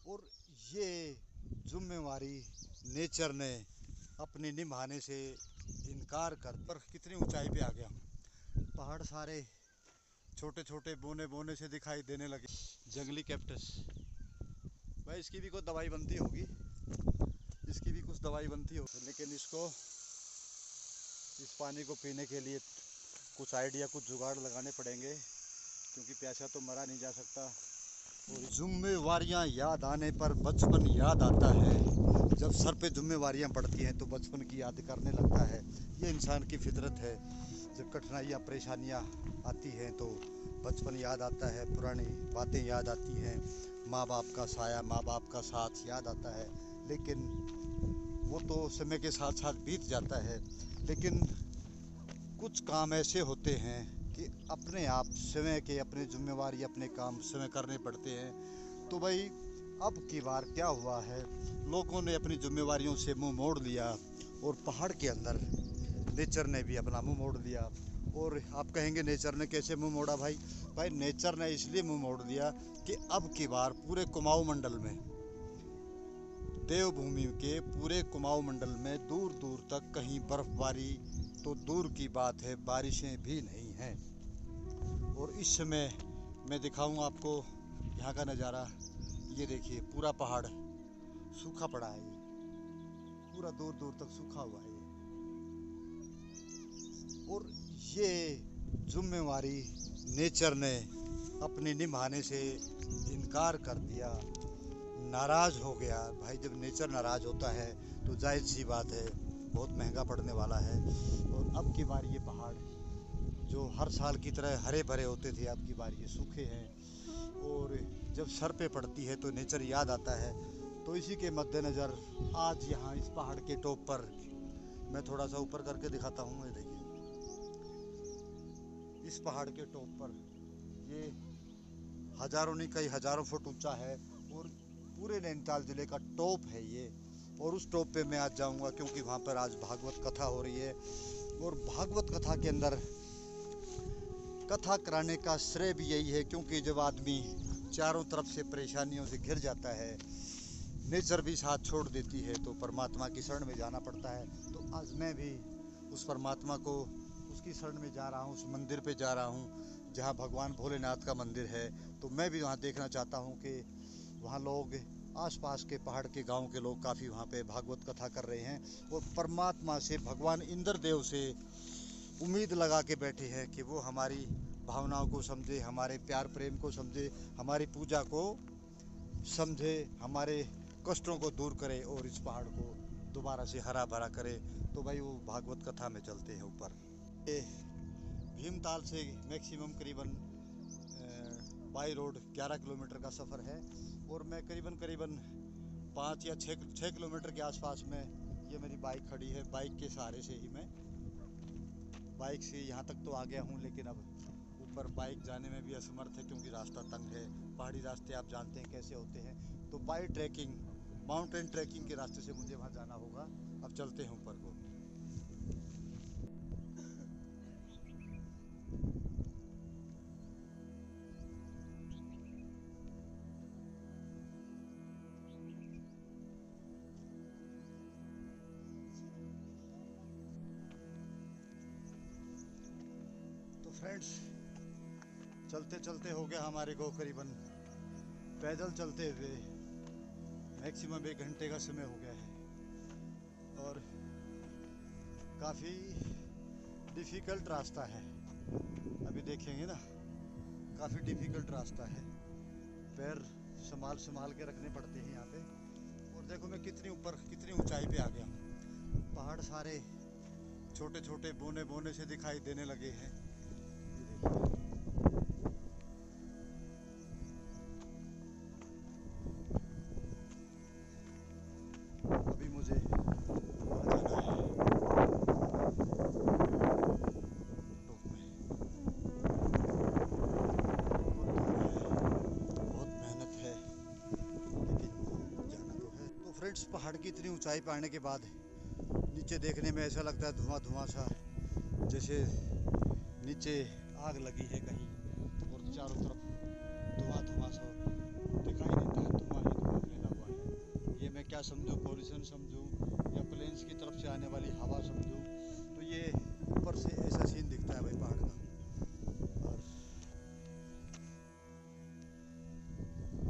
और ये जिम्मेवारी नेचर ने अपने निभाने से इनकार कर पर कितनी ऊंचाई पे आ गया हूँ। पहाड़ सारे छोटे छोटे बोने बोने से दिखाई देने लगे। जंगली कैक्टस, भाई इसकी भी कोई दवाई बनती होगी, इसकी भी कुछ दवाई बनती हो, लेकिन इसको इस पानी को पीने के लिए कुछ आइडिया, कुछ जुगाड़ लगाने पड़ेंगे, क्योंकि प्यासा तो मरा नहीं जा सकता। और जिम्मेवारियां याद आने पर बचपन याद आता है। जब सर पे जिम्मेवारियां पड़ती हैं तो बचपन की याद करने लगता है। ये इंसान की फितरत है। जब कठिनाइयाँ परेशानियाँ आती हैं तो बचपन याद आता है, पुरानी बातें याद आती हैं, माँ बाप का साया, माँ बाप का साथ याद आता है। लेकिन वो तो समय के साथ साथ बीत जाता है। लेकिन कुछ काम ऐसे होते हैं कि अपने आप समय के, अपने जिम्मेवारी, अपने काम समय करने पड़ते हैं। तो भाई अब की बार क्या हुआ है, लोगों ने अपनी जिम्मेवारियों से मुंह मोड़ लिया और पहाड़ के अंदर नेचर ने भी अपना मुंह मोड़ लिया। और आप कहेंगे नेचर ने कैसे मुंह मोड़ा? भाई नेचर ने इसलिए मुंह मोड़ दिया कि अब की बार पूरे कुमाऊं मंडल में, देवभूमि के पूरे कुमाऊं मंडल में दूर दूर तक कहीं बर्फबारी तो दूर की बात है, बारिशें भी नहीं हैं। और इस समय मैं दिखाऊं आपको यहाँ का नज़ारा। ये देखिए, पूरा पहाड़ सूखा पड़ा है, ये पूरा दूर दूर तक सूखा हुआ है। और ये जिम्मेवारी नेचर ने अपने निभाने से इनकार कर दिया, नाराज़ हो गया। भाई जब नेचर नाराज़ होता है तो जायज़ सी बात है, बहुत महंगा पड़ने वाला है। और अब की बार ये पहाड़ जो हर साल की तरह हरे भरे होते थे, अब की बार ये सूखे हैं। और जब सर पे पड़ती है तो नेचर याद आता है। तो इसी के मद्देनज़र आज यहाँ इस पहाड़ के टॉप पर मैं थोड़ा सा ऊपर करके दिखाता हूँ। ये देखिए, इस पहाड़ के टॉप पर ये हज़ारों नहीं कई हज़ारों फुट ऊंचा है और पूरे नैनीताल ज़िले का टॉप है ये। और उस टॉप पे मैं आज जाऊंगा क्योंकि वहाँ पर आज भागवत कथा हो रही है। और भागवत कथा के अंदर कथा कराने का श्रेय भी यही है, क्योंकि जब आदमी चारों तरफ से परेशानियों से घिर जाता है, नेचर भी साथ छोड़ देती है, तो परमात्मा की शरण में जाना पड़ता है। तो आज मैं भी उस परमात्मा को, उसकी शरण में जा रहा हूँ, उस मंदिर पे जा रहा हूँ जहाँ भगवान भोलेनाथ का मंदिर है। तो मैं भी वहाँ देखना चाहता हूँ कि वहाँ लोग, आसपास के पहाड़ के गांव के लोग काफ़ी वहाँ पे भागवत कथा कर रहे हैं और परमात्मा से, भगवान इंद्र देव से उम्मीद लगा के बैठे हैं कि वो हमारी भावनाओं को समझे, हमारे प्यार प्रेम को समझे, हमारी पूजा को समझे, हमारे कष्टों को दूर करे और इस पहाड़ को दोबारा से हरा भरा करे। तो भाई वो भागवत कथा में चलते हैं ऊपर। ये भीमताल से मैक्सिमम करीबन बाई रोड 11 किलोमीटर का सफ़र है। और मैं करीबन करीबन 5 या 6 किलोमीटर के आसपास में ये मेरी बाइक खड़ी है। बाइक के सहारे से ही मैं बाइक से यहाँ तक तो आ गया हूँ, लेकिन अब ऊपर बाइक जाने में भी असमर्थ है क्योंकि रास्ता तंग है। पहाड़ी रास्ते आप जानते हैं कैसे होते हैं। तो बाई ट्रैकिंग, माउंटेन ट्रैकिंग के रास्ते से मुझे वहाँ जाना होगा। अब चलते हैं ऊपर को। तो फ्रेंड्स, चलते चलते हो गया हमारे को करीबन, पैदल चलते हुए मैक्सिमम 1 घंटे का समय हो गया है। और काफ़ी डिफ़िकल्ट रास्ता है, अभी देखेंगे ना, काफ़ी डिफ़िकल्ट रास्ता है। पैर संभाल संभाल के रखने पड़ते हैं यहाँ पे। और देखो मैं कितनी ऊपर, कितनी ऊंचाई पे आ गया हूँ। पहाड़ सारे छोटे छोटे बोने बोने से दिखाई देने लगे हैं। ये देखिए, अभी मुझे वहाँ जाना है टॉप में। बहुत मेहनत है, लेकिन जाना तो है। तो फ्रेंड्स, पहाड़ की इतनी ऊंचाई पे आने के बाद नीचे देखने में ऐसा लगता है धुआं धुआं सा, जैसे नीचे आग लगी है कहीं और चारों तरफ धुआं धुआं सा दिखाई देता है, धुआं ही धुआं। क्या समझूं, पॉल्यूशन समझूं या प्लेन्स की तरफ से आने वाली हवा समझूं, तो ये ऊपर से ऐसा सीन दिखता है भाई पहाड़ का।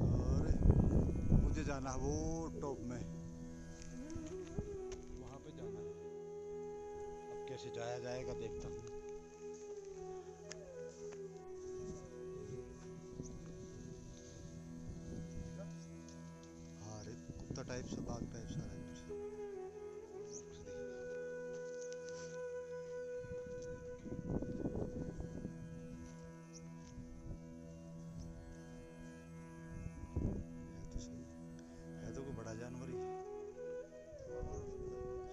और मुझे जाना है वो टॉप में, वहाँ पे जाना है। अब कैसे जाया जाएगा देखता हूँ। हाँ रे, कुत्ता टाइप सा, बाघ टाइप सा है कुछ। है तो सही, है तो कोई बड़ा जानवर ही,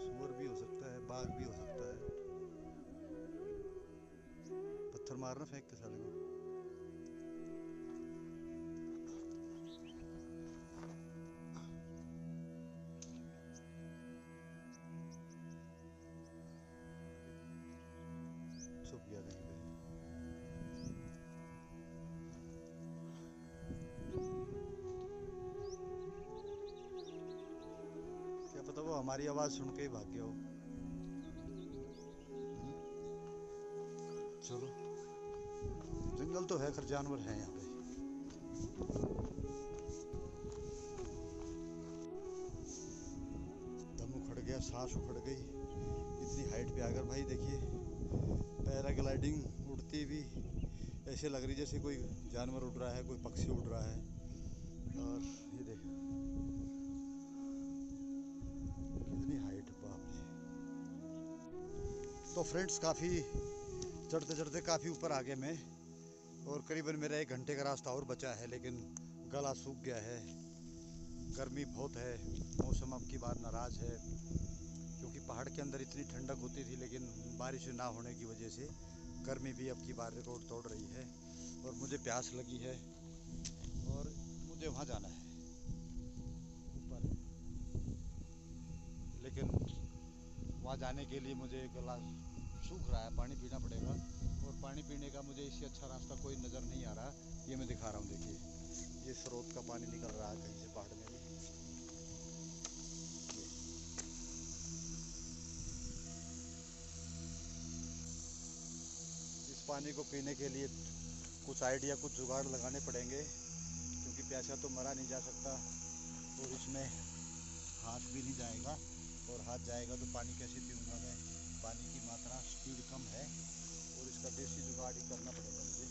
सुअर भी हो सकता है, बाघ भी हो सकता है। पत्थर मारना फेंक के साले को। छुप गया कहीं पे। क्या पता वो हमारी आवाज सुन के ही भाग गया हो। चलो, जंगल तो है, खैर जानवर है यहाँ पे। दम उखड़ गया, सांस उखड़ गई इतनी हाइट पे आकर। भाई देखिए, पैराग्लाइडिंग उड़ती भी ऐसे लग रही जैसे कोई जानवर उड़ रहा है, कोई पक्षी उड़ रहा है। और ये देखो कितनी हाइट, बाप रे। तो फ्रेंड्स, काफ़ी चढ़ते चढ़ते काफ़ी ऊपर आ गए मैं, और करीबन मेरा 1 घंटे का रास्ता और बचा है, लेकिन गला सूख गया है। गर्मी बहुत है, मौसम अब की बार नाराज़ है, क्योंकि पहाड़ के अंदर इतनी ठंडक होती थी, लेकिन बारिश ना होने की वजह से गर्मी भी अब की बार रिकॉर्ड तोड़ रही है। और मुझे प्यास लगी है, और मुझे वहाँ जाना है ऊपर, लेकिन वहाँ जाने के लिए मुझे गला सूख रहा है, पानी पीना पड़ेगा। और पानी पीने का मुझे इससे अच्छा रास्ता कोई नज़र नहीं आ रहा। ये मैं दिखा रहा हूँ, देखिए ये स्रोत का पानी निकल रहा है कहीं से पहाड़ में भी। इस पानी को पीने के लिए कुछ आइडिया, कुछ जुगाड़ लगाने पड़ेंगे, क्योंकि प्यासा तो मरा नहीं जा सकता, और इसमें हाथ भी नहीं जाएगा, और हाथ जाएगा तो पानी कैसे पीऊँगा मैं। पानी की मात्रा, स्पीड कम है, और इसका देसी जुगाड़ ही करना पड़ेगा मुझे।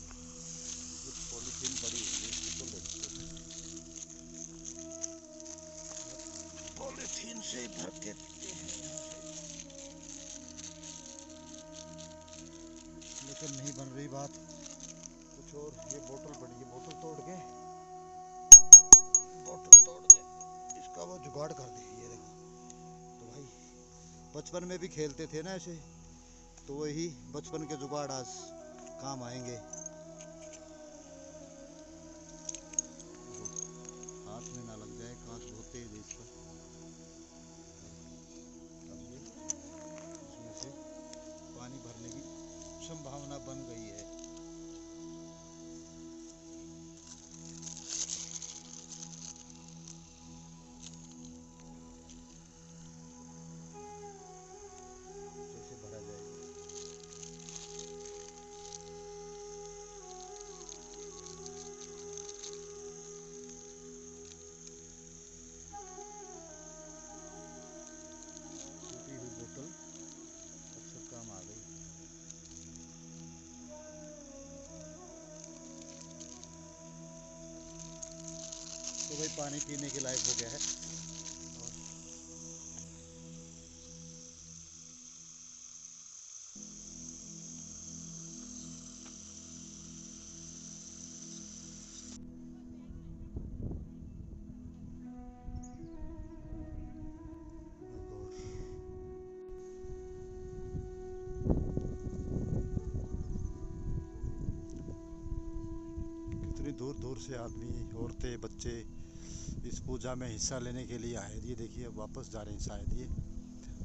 कुछ पॉलीथीन पड़ी हुई है, इसको तो लेते हैं, पॉलीथीन से भर के पीते हैं यहाँ से। लेकिन नहीं बन रही बात कुछ और। ये बोतल पड़ी है, बोतल तोड़ के इसका वो जुगाड़ कर दी, ये देखो। तो भाई बचपन में भी खेलते थे ना ऐसे, तो वही बचपन के जुगाड़ आज काम आएंगे। हाथ में ना लग जाए, कांच बहुत तेज है इसका। अब ये इसमें से पानी भरने की संभावना बन गई है। कैसे भरा जाएगा? टूटी हुई बोतल अक्सर काम आ गई। तो भाई पानी पीने के लायक हो गया है। कितनी दूर दूर से आदमी, औरतें, बच्चे इस पूजा में हिस्सा लेने के लिए आए। ये देखिए अब वापस जा रहे हैं शायद ये।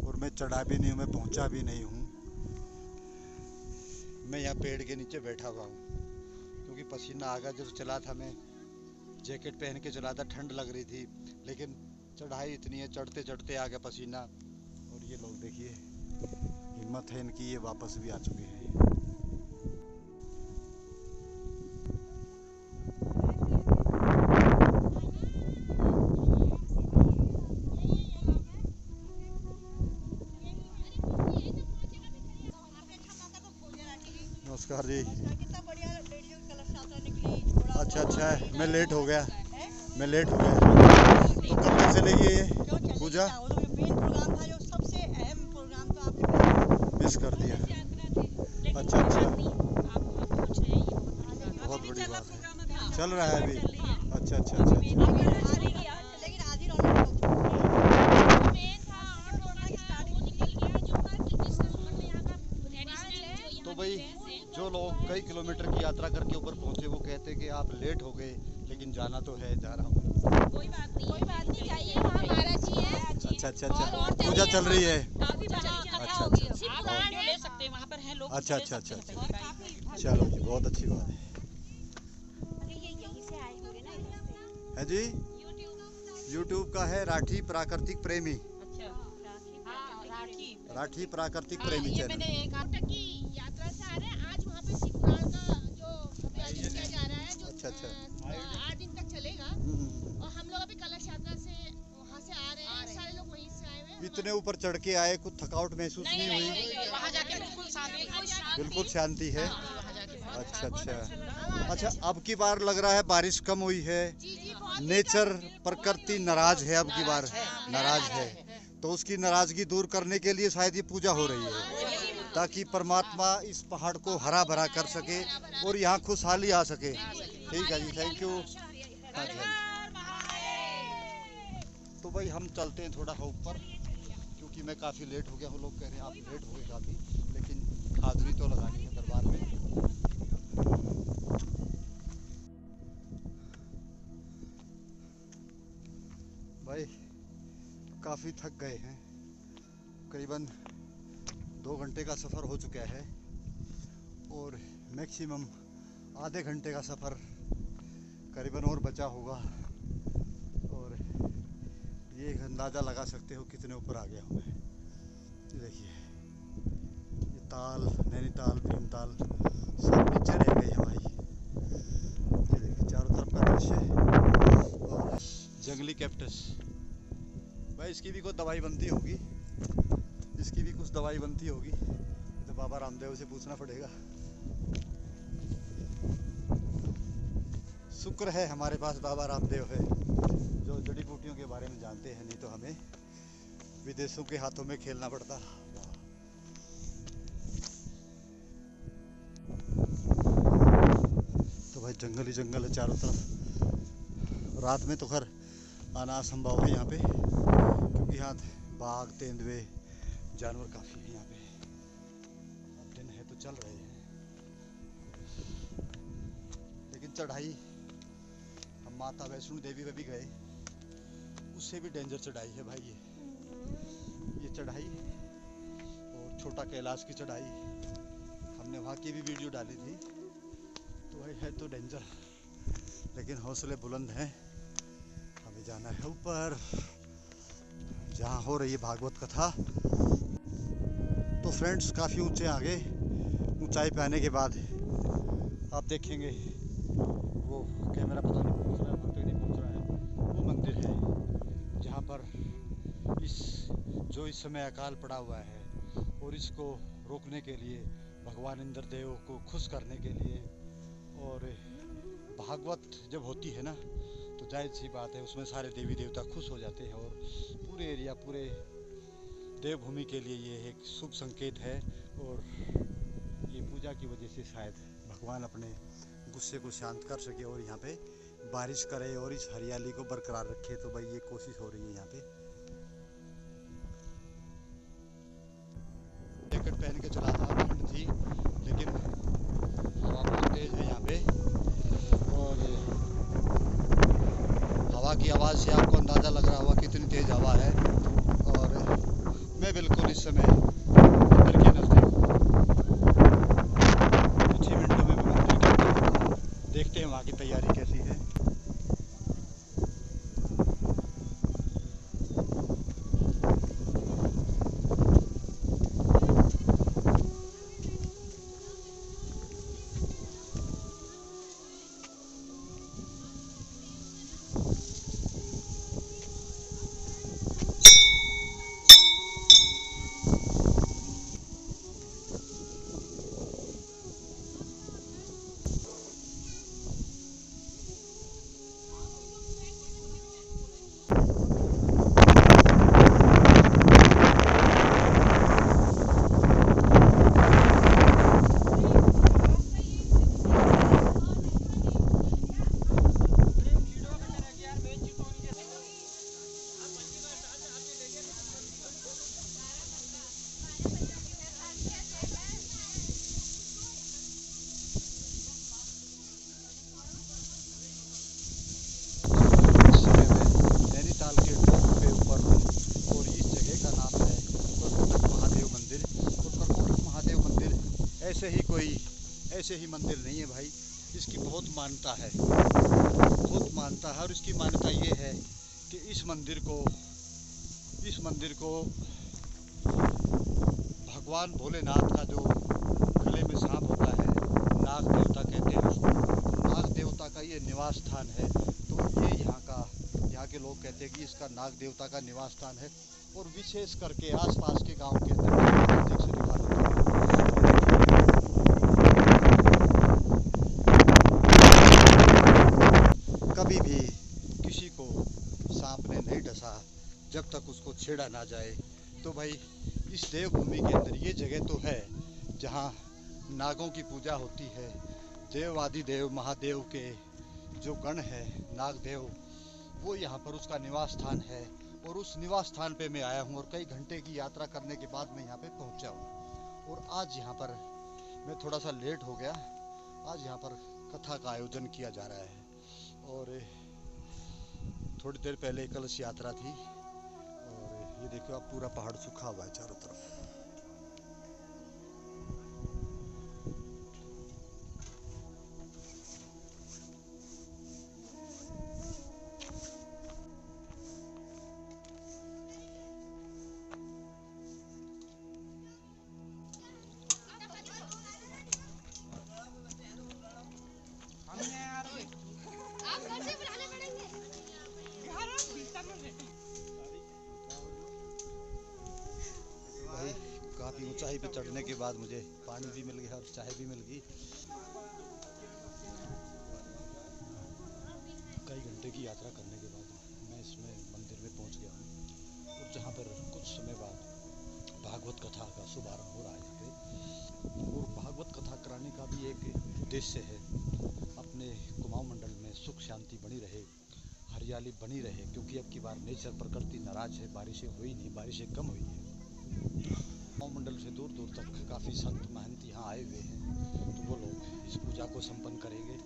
और मैं चढ़ा भी नहीं हूँ, मैं पहुँचा भी नहीं हूँ, मैं यहाँ पेड़ के नीचे बैठा हुआ हूँ, क्योंकि पसीना आ गया। जब चला था मैं जैकेट पहन के चला था, ठंड लग रही थी, लेकिन चढ़ाई इतनी है, चढ़ते चढ़ते आ गया पसीना। और ये लोग देखिए, हिम्मत है इनकी, ये वापस भी आ चुके हैं। नमस्कार जी। अच्छा अच्छा है, मैं लेट हो गया, मैं लेट हो गया। तो कब तक चलेगी ये पूजा? सबसे अहम प्रोग्राम तो आपने मिस कर दिया। अच्छा अच्छा, बहुत बड़ी बात है, चल रहा है अभी। अच्छा अच्छा अच्छा अच्छा। लेकिन आधी रौनक तो भाई जो लोग कई किलोमीटर की यात्रा करके ऊपर पहुंचे, वो कहते हैं कि आप लेट हो गए, लेकिन जाना तो है, जा रहा हूँ। कोई बात नहीं, जाइए, वहाँ महाराज जी हैं। अच्छा अच्छा अच्छा, पूजा चल रही है। अच्छा अच्छा, ले सकते हैं, वहाँ पर हैं लोग। अच्छा अच्छा अच्छा अच्छा, चलो जी, बहुत अच्छी बात है। है जी, YouTube का है राठी प्राकृतिक प्रेमी। राठी प्राकृतिक प्रेमी चैनल। मैंने एक की यात्रा से आ रहे हैं, आज वहाँ पे शिव पुराण का जो आयोजन किया जा रहा है, जो अच्छा अच्छा 8 दिन तक चलेगा। और हम लोग अभी कलश यात्रा से वहाँ से आ रहे हैं, सारे लोग वहीं से आए हुए हैं। इतने ऊपर चढ़ के आए, कुछ थकावट महसूस नहीं हुई? वहाँ जाके बिल्कुल शांति, बिल्कुल शांति है। अच्छा अच्छा अच्छा, अब की बार लग रहा है बारिश कम हुई है, नेचर प्रकृति नाराज है, अब की बार नाराज है। तो उसकी नाराजगी दूर करने के लिए शायद ये पूजा हो रही है, ताकि परमात्मा इस पहाड़ को हरा भरा कर सके और यहाँ खुशहाली आ सके। ठीक है जी, थैंक यू। हाँ जी, तो भाई हम चलते हैं थोड़ा ऊपर, क्योंकि मैं काफ़ी लेट हो गया हूँ। लोग कह रहे हैं आप लेट हो गए काफ़ी, लेकिन हाजिरी तो लगानी है दरबार में। भाई काफ़ी थक गए हैं, करीबन 2 घंटे का सफ़र हो चुका है और मैक्सिमम आधे घंटे का सफ़र करीबन और बचा होगा। और ये अंदाज़ा लगा सकते हो कितने ऊपर आ गया हूँ मैं। देखिए ये ताल, नैनीताल, भीमताल सब नीचे रह गए हैं भाई। ये देखिए चारों तरफ का दृश्य और जंगली कैक्टस। भाई इसकी भी कोई दवाई बनती होगी, इसकी भी कुछ दवाई बनती होगी, तो बाबा रामदेव से पूछना पड़ेगा। शुक्र है हमारे पास बाबा रामदेव है, जो जड़ी बूटियों के बारे में जानते हैं, नहीं तो हमें विदेशों के हाथों में खेलना पड़ता। तो भाई जंगल ही जंगल है चारों तरफ। रात में तो खैर आना असंभव है यहाँ पे, क्योंकि यहाँ बाघ, तेंदुए, जानवर काफ़ी हैं यहाँ पे। अब दिन है तो चल रहे हैं, लेकिन चढ़ाई हम माता वैष्णो देवी में भी गए, उससे भी डेंजर चढ़ाई है भाई। ये चढ़ाई और छोटा कैलाश की चढ़ाई, हमने वहाँ की भी वीडियो डाली थी। तो भाई है तो डेंजर, लेकिन हौसले बुलंद हैं। हमें जाना है ऊपर, जहाँ हो रही है भागवत कथा। तो फ्रेंड्स काफ़ी ऊंचे आ गए। ऊंचाई पे आने के बाद आप देखेंगे वो कैमरा पता नहीं पहुंच रहा है, वहाँ तक नहीं पहुंच रहा है। वो मंदिर है जहाँ पर जो इस समय अकाल पड़ा हुआ है, और इसको रोकने के लिए भगवान इंद्रदेव को खुश करने के लिए, और भागवत जब होती है ना, तो जाहिर सी बात है उसमें सारे देवी देवता खुश हो जाते हैं, और पूरे एरिया, पूरे देवभूमि के लिए ये एक शुभ संकेत है। और ये पूजा की वजह से शायद भगवान अपने गुस्से को शांत कर सके और यहाँ पे बारिश करे और इस हरियाली को बरकरार रखे। तो भाई ये कोशिश हो रही है यहाँ पे। जैकेट पहन के चला था, ठंड थी, लेकिन हवा बहुत तेज है यहाँ पे, और हवा की आवाज़ से आपको अंदाज़ा लग रहा होगा कितनी तेज़ हवा है। और मैं बिल्कुल इस समय मंदिर के नज़दीक, कुछ ही मिनटों में मंदिर के अंदर, देखते हैं वहाँ की तैयारी कैसी है। ऐसे ही मंदिर नहीं है भाई, इसकी बहुत मान्यता है, बहुत मान्यता है। और इसकी मान्यता ये है कि इस मंदिर को भगवान भोलेनाथ का जो गले में सांप होता है, नाग देवता कहते हैं उसको, नाग देवता का ये निवास स्थान है। तो ये यहाँ के लोग कहते हैं कि इसका नाग देवता का निवास स्थान है। और विशेष करके आसपास के गांव के अंदर नजदीक से दिखा देता हूं। कभी भी किसी को सांप ने नहीं डसा जब तक उसको छेड़ा ना जाए। तो भाई इस देवभूमि के अंदर ये जगह तो है जहाँ नागों की पूजा होती है। देवादिदेव महादेव के जो गण है नागदेव, वो यहाँ पर उसका निवास स्थान है। और उस निवास स्थान पे मैं आया हूँ और कई घंटे की यात्रा करने के बाद मैं यहाँ पे पहुँचा हूँ। और आज यहाँ पर मैं थोड़ा सा लेट हो गया। आज यहाँ पर कथा का आयोजन किया जा रहा है और थोड़ी देर पहले कलश यात्रा थी। और ये देखो आप, पूरा पहाड़ सूखा हुआ है चारों तरफ। काफ़ी ऊंचाई पे चढ़ने के बाद मुझे पानी भी मिल गया और चाय भी मिल गई। कई घंटे की यात्रा करने के बाद मैं इसमें मंदिर में पहुंच गया हूं। और जहां पर कुछ समय बाद भागवत कथा का शुभारंभ हो रहा है यहाँ पे। और भागवत कथा कराने का भी एक उद्देश्य है, अपने कुमाऊं मंडल में सुख शांति बनी रहे, हरियाली बनी रहे। क्योंकि अब की बार नेचर प्रकृति नाराज है, बारिशें हुई नहीं, बारिशें कम हुई है। कुमाऊं मंडल से दूर दूर तक काफ़ी संत महंत यहाँ आए हुए हैं। तो वो लोग इस पूजा को संपन्न करेंगे।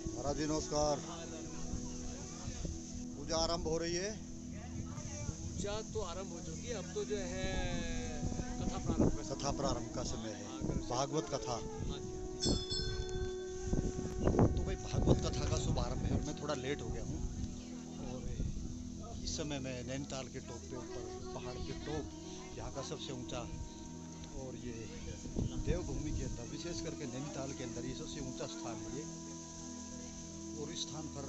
महाराज जी नमस्कार। पूजा आरंभ हो रही है। पूजा तो आरंभ हो चुकी है, अब तो जो है कथा प्रारंभ का समय है, भागवत कथा। हाँ जी। तो भाई भागवत कथा का शुभारंभ है और मैं थोड़ा लेट हो गया हूँ। और इस समय मैं नैनीताल के टॉप पे, ऊपर पहाड़ के टॉप, यहाँ का सबसे ऊंचा, और ये देवभूमि के अंदर, विशेष करके नैनीताल के अंदर ये सबसे ऊंचा स्थान है ये। और इस स्थान पर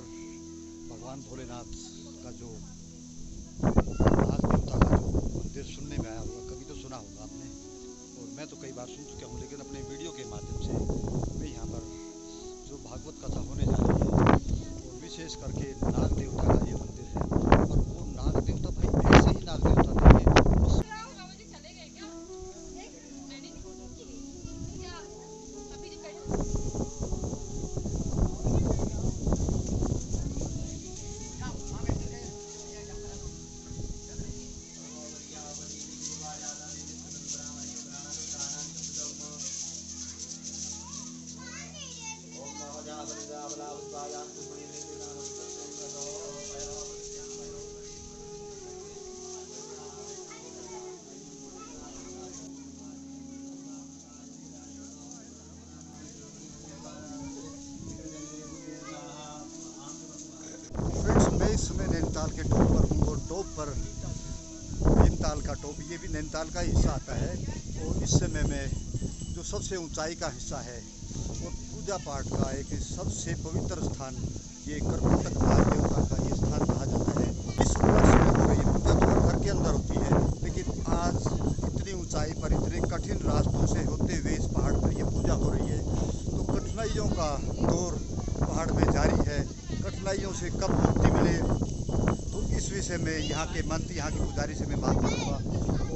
भगवान भोलेनाथ का जो नाग देवता का जो मंदिर सुनने में आया होगा, कभी तो सुना होगा आपने, और मैं तो कई बार सुन चुका हूँ, लेकिन अपने वीडियो के माध्यम से मैं यहाँ पर जो भागवत कथा होने जा रही है, और विशेष करके नाग देवता का ये मंदिर है। और वो नाग देवता भाई ऐसे ही नाग देवता नहीं है, मैं नैनीताल के टॉप पर हूँ। और टॉप पर नैनीताल का टॉप, ये भी नैनीताल का हिस्सा आता है। और इस समय में जो सबसे ऊंचाई का हिस्सा है और पूजा पाठ का एक सबसे पवित्र स्थान, ये करकोटक नाग देवता का ये स्थान कहा जाता है। इस वर्ष में हो रही पूजा तो हर घर के अंदर होती है, लेकिन आज इतनी ऊंचाई पर इतने कठिन रास्तों से होते हुए इस पहाड़ पर ये पूजा हो रही है। तो कठिनाइयों का दौर पहाड़ में जारी है। कठिनाइयों से कब मुक्ति मिले, तो इस विषय में यहाँ के महंत, यहाँ के पुजारी से मैं बात करूँगा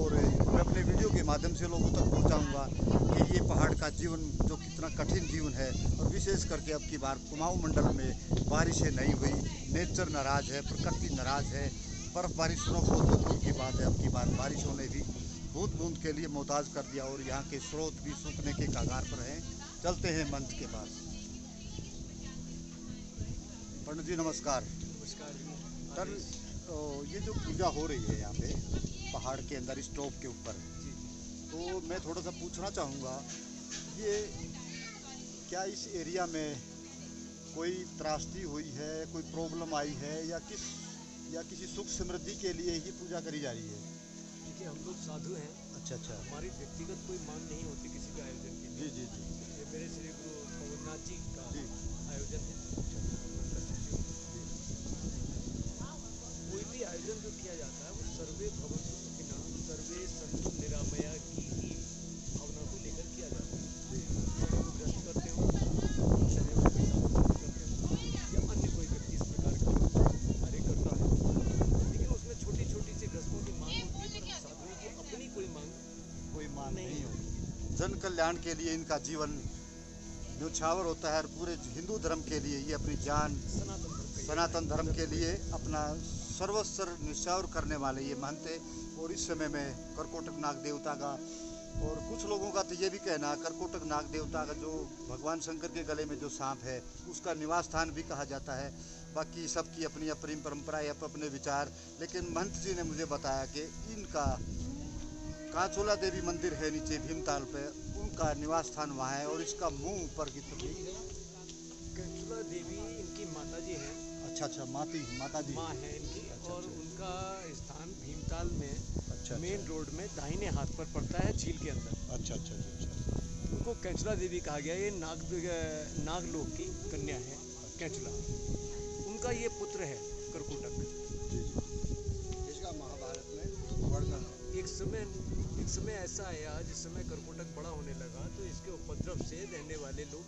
और मैं अपने वीडियो के माध्यम से लोगों तक पहुँचाऊँगा कि ये पहाड़ का जीवन जो कितना कठिन जीवन है, और विशेष करके अब की बार कुमाऊं मंडल में बारिशें नहीं हुई, नेचर नाराज है, प्रकृति नाराज है, बर्फबारी स्नोफॉल तो दूर की बात है, अब की बार बारिशों ने भी बूंद बूंद के लिए मोहताज कर दिया और यहाँ के स्रोत भी सूखने के कगार पर हैं। चलते हैं मंच के पास। पंडित जी नमस्कार। नमस्कार जी। सर, तो ये जो पूजा हो रही है यहाँ पे पहाड़ के अंदर इस टॉप के ऊपर, तो मैं थोड़ा सा पूछना चाहूँगा, ये क्या इस एरिया में कोई त्रासदी हुई है, कोई प्रॉब्लम आई है, या किसी सुख समृद्धि के लिए ही पूजा करी जा रही है? देखिए, हम लोग साधु हैं। अच्छा अच्छा। हमारी व्यक्तिगत कोई मांग नहीं होती किसी भी आयोजन के लिए। जी जी जी। ये मेरे श्री गुरु पवननाथ जी का जी। आयोजन है। कोई भी आयोजन जो किया जाता है वो सर्वे भवन्तु सुखिनः सर्वे सन्तु निरामया की ही भावना को लेकर किया जाता है। चाहे वो ग्रस्त करते हो, चाहे वो कोई साधु करते हो, या अन्य कोई व्यक्ति इस प्रकार का कार्य करता है, लेकिन उसमें छोटी छोटी सी ग्रस्तों की मांग होती है, पर हम साधुओं की अपनी कोई मांग नहीं होती। जन कल्याण के लिए इनका जीवन न्यौछावर होता है, और पूरे हिंदू धर्म के लिए ये अपनी जान सनातन धर्म के लिए अपना सर्वस्व निश्चावर करने वाले ये महंत है। और इस समय में करकोटक नाग देवता का, और कुछ लोगों का तो ये भी कहना, करकोटक नाग देवता का जो भगवान शंकर के गले में जो सांप है उसका निवास स्थान भी कहा जाता है। बाकी सबकी अपनी अपनी परंपरा, अपने विचार, लेकिन महंत जी ने मुझे बताया कि इनका कांचोला देवी मंदिर है नीचे भीमताल पे, उनका निवास स्थान वहाँ है, और इसका मुंह ऊपर की तरफ है। कांचोला देवी इनकी माता जी हैं। अच्छा अच्छा, माता जी माँ है इनकी। अच्छा, और अच्छा। उनका स्थान भीमताल में अच्छा, मेन रोड में दाहिने हाथ पर पड़ता है, झील के अंदर। अच्छा अच्छा अच्छा। उनको कैंचला देवी कहा गया। ये नागलोक की कन्या है कैंचला। उनका ये पुत्र है करकोटक। जी जी। इसका महाभारत में वर्णन है। एक समय ऐसा आया जिस समय करकोटक बड़ा होने लगा, तो इसके उपद्रव से रहने वाले लोग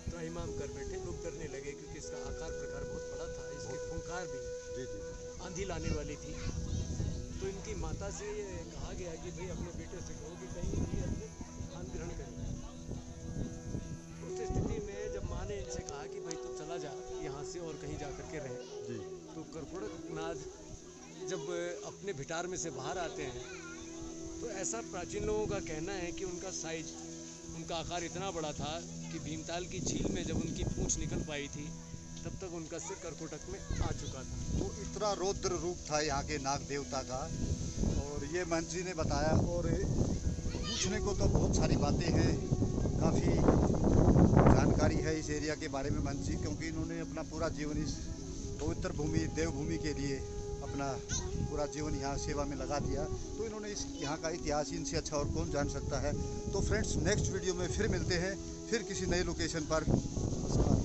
त्राहिमाम कर बैठे, लोग डरने लगे, क्योंकि इसका आकार प्रकार बहुत बड़ा था, इसके फुंकार भी जी जी। आंधी लाने वाली थी। तो इनकी माता से ये कहा गया कि भाई अपने बेटे से कहो कि कहीं भी अपने स्थान ग्रहण करें। उस स्थिति में जब माँ ने इनसे कहा कि भाई तू चला जा यहाँ से और कहीं जा करके रहे, जी। तो करकोटक नाग जब अपने भिटार में से बाहर आते हैं, तो ऐसा प्राचीन लोगों का कहना है कि उनका साइज, उनका आकार इतना बड़ा था कि भीमताल की झील में जब उनकी पूंछ निकल पाई थी, तब तक उनका सिर करकोटक में आ चुका था। तो इतना रौद्र रूप था यहाँ के नाग देवता का, और ये महंत जी ने बताया। और पूछने को तो बहुत सारी बातें हैं, काफ़ी जानकारी है इस एरिया के बारे में महंत जी, क्योंकि इन्होंने अपना पूरा जीवन इस पवित्र भूमि देवभूमि के लिए अपना पूरा जीवन यहाँ सेवा में लगा दिया। तो इन्होंने इस यहाँ का इतिहास इनसे अच्छा और कौन जान सकता है। तो फ्रेंड्स, नेक्स्ट वीडियो में फिर मिलते हैं, फिर किसी नए लोकेशन पर। नमस्कार।